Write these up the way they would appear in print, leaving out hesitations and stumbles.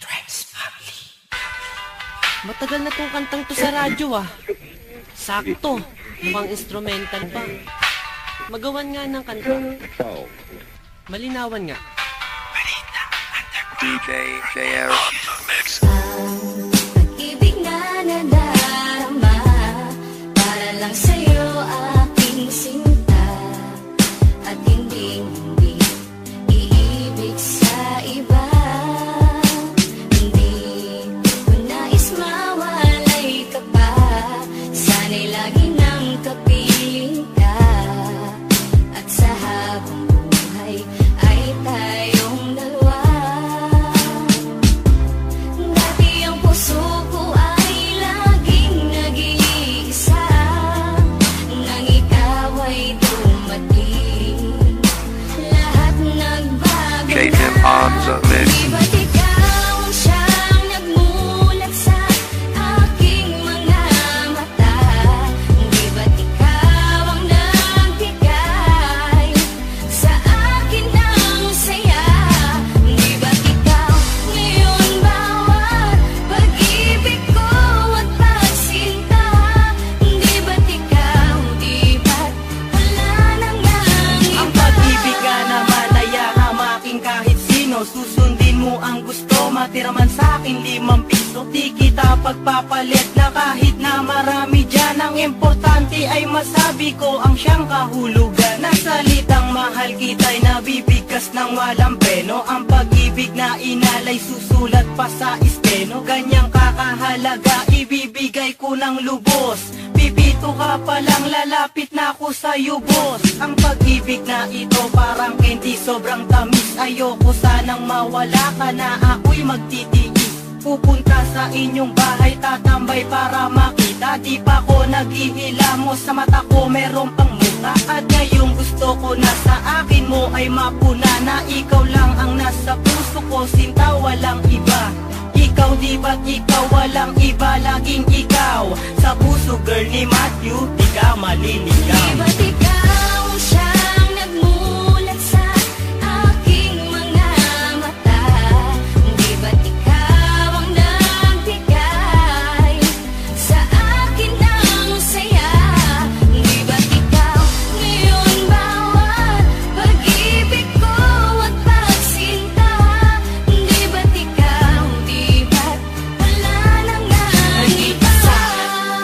Tracks Family. Matagal na tong kantang to sa radyo Sakto, mukhang instrumental pa. Magawan nga ng kanta. Malinawan nga. DJ JR. Pag-ibig na nadarama para lang sa'yo aking sinta at hindi iibig sa iba. Hindi ko nais mawalay ka pa, sana'y lagi nang kapiling ka, at sa habang buhay ay tayong dalawa. Dati ang puso ko ay laging nag-iisa, nang ikaw ay dumating, lahat nagbago J-Tip on the mix. Di ba't ikaw ang siyang nagmulat sa aking mga mata? Di ba't ikaw ang nagbigay sa akin ng saya? Di ba't ikaw ngayon bawat pag-ibig ko at pagsinta? Di ba't ikaw, di ba't wala nang Ang iba? pag-ibig ka naman ay hamaking kahit sino. Susundin mo ang gusto, matira man sa akin 5 piso. Di kita pagpapalit na kahit na marami dyan. Ang importante ay masabi ko ang siyang kahulugan. Nasalitang mahal kita'y nabibigkas ng walang preno. Ang pag-ibig na inalay susulat pa sa esteno. Ganyang kakahalaga ibibigay ko ng lubos. Pipito ka palang lalapit na ako sa'yo, boss. Ang pag-ibig na ito parang candy, sobrang tamis. Ayoko sanang mawala ka na ako'y magtitiis. Pupunta sa inyong bahay, tatambay para makita. Di pa ko naghihilamos, sa mata ko meron pang muka. At ngayong gusto ko na sa akin mo ay mapuna, na ikaw lang ang nasa puso ko, sinta walang iba. Ikaw di ba't ikaw walang iba, laging ikaw sa puso, girl ni Matthew, di ka maliligaw. Di ba't ikaw ang siyang nagmulat sa aking mga mata? Di ba't ikaw ang nagbigay sa akin ng saya? Di ba't ikaw ngayon bawat pag-ibig ko at pagsinta? Di ba't ikaw, di ba't wala nang iba?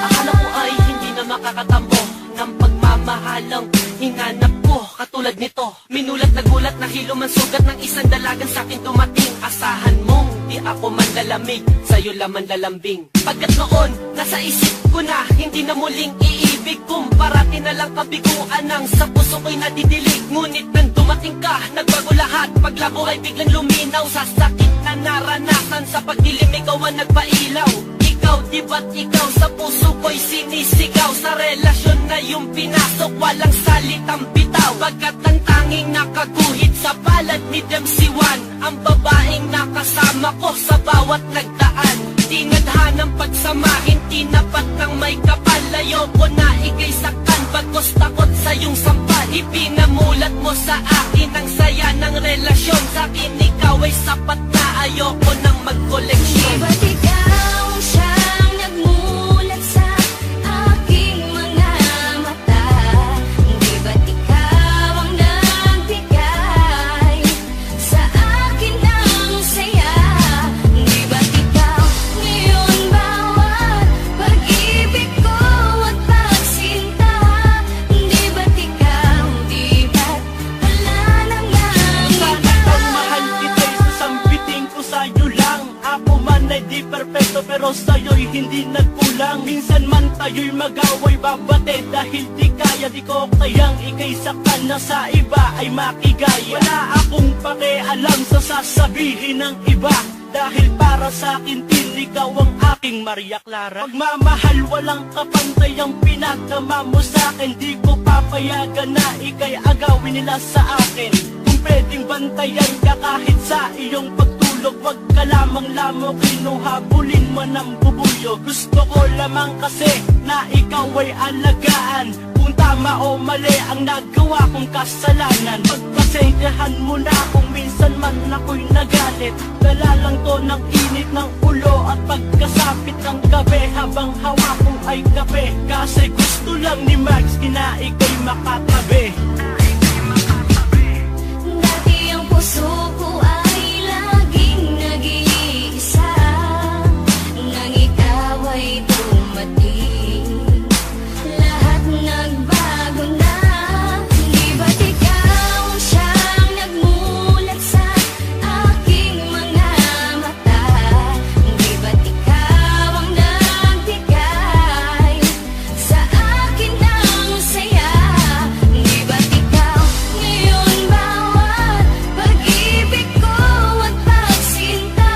Akala ko ay hindi na makakatambo ng pagmamahalang hinanap ko katulad nito. Minulat na gulat na hilo man sugat ng isang dalagan sa akin dumating. Asahan mong di ako manlalamig, sa'yo laman lalambing. Pagkat noon, nasa isip ko na hindi na muling iibig. Parati na lang kabiguan ang sa puso ko'y nadidilig. Ngunit nang dumating ka, nagbago lahat. Paglabo ay biglang luminaw sa sakit na naranasan. Sa pagdilim ikaw ang nagpailaw. Ikaw, di ba't ikaw sa puso ko'y sinisigaw? Sa relasyon na yung pinasok, walang salitang bitaw. Pagkat ang tanging nakaguhit sa palad ni Dempsey One, ang babaeng nakasama ko sa bawat nagdaan. Tinadhanang pagsamahin, tinapat ng may kapal. Ayoko na ikay saktan, bagos takot sa iyong sampal. Ipinamulat mo sa akin ang saya ng relasyon. Sa akin ikaw ay sapat na, ayoko nang Di mag-koleksyon. ba't ikaw ang siyang nagmulat sa aking mga mata? Di ba't ikaw ang nagbigay sa akin ng saya? Di ba't ikaw ngayon bawat pag-ibig ko at pagsinta? Di ba't ikaw, di ba't wala nang Sana iba? kang mahal kita'y sasambitin ko sa'yo lang. Ako man ay di perfecto pero sa'yo'y hindi nagkulang. Minsan man tayo'y mag-away babate dahil di kaya, di ko kayang ikay saktan na sa iba ay makigay. Wala akong pakialam sa sasabihin ng iba, dahil para sa akin din ikaw ang aking Maria Clara. Pagmamahal walang kapantay ang pinagdama mo sa akin. Di ko papayagan na ikay agawin nila sa akin. Kung pwedeng bantayan ka kahit sa iyong pagtulog, wag ka lamang lamok, kinuhabulin mo ng bubuyo. Gusto ko lamang kasi na ikaw ay alagaan. Kung tama o mali ang nagawa kong kasalanan, pagpasensyahan mo na kung minsan minsan man ako'y nagalit. Dala lang to ng init ng ulo at pagkasapit ng gabi, habang hawak ko ay kape. Kasi gusto lang ni Max kinaig ko'y makatabi. Dati ang puso ko ay laging nag-iisa, nang ikaw ay dumating, lahat nagbago na. Di ba't ikaw ang siyang nagmulat sa aking mga mata? Di ba't ikaw ang nagbigay sa akin ng saya? Di ba't ikaw ngayon bawat pag-ibig ko at pagsinta?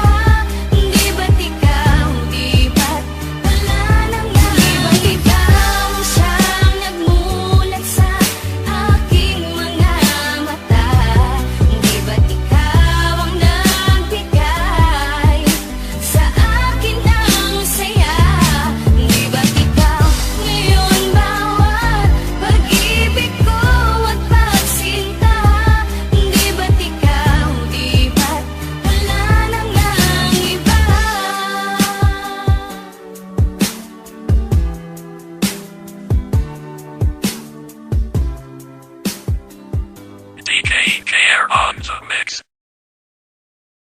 Di ba't ikaw, di ba't wala nang nga? Di ba't ikaw ang siyang nagmulat sa aking mga mata? Di ba't ikaw ang nagbigay sa akin ng saya? Di ba't ikaw ngayon bawat pag-ibig ko at pagsinta? Di ba't ikaw, di ba't wala nang ngang iba? DK KR on the mix.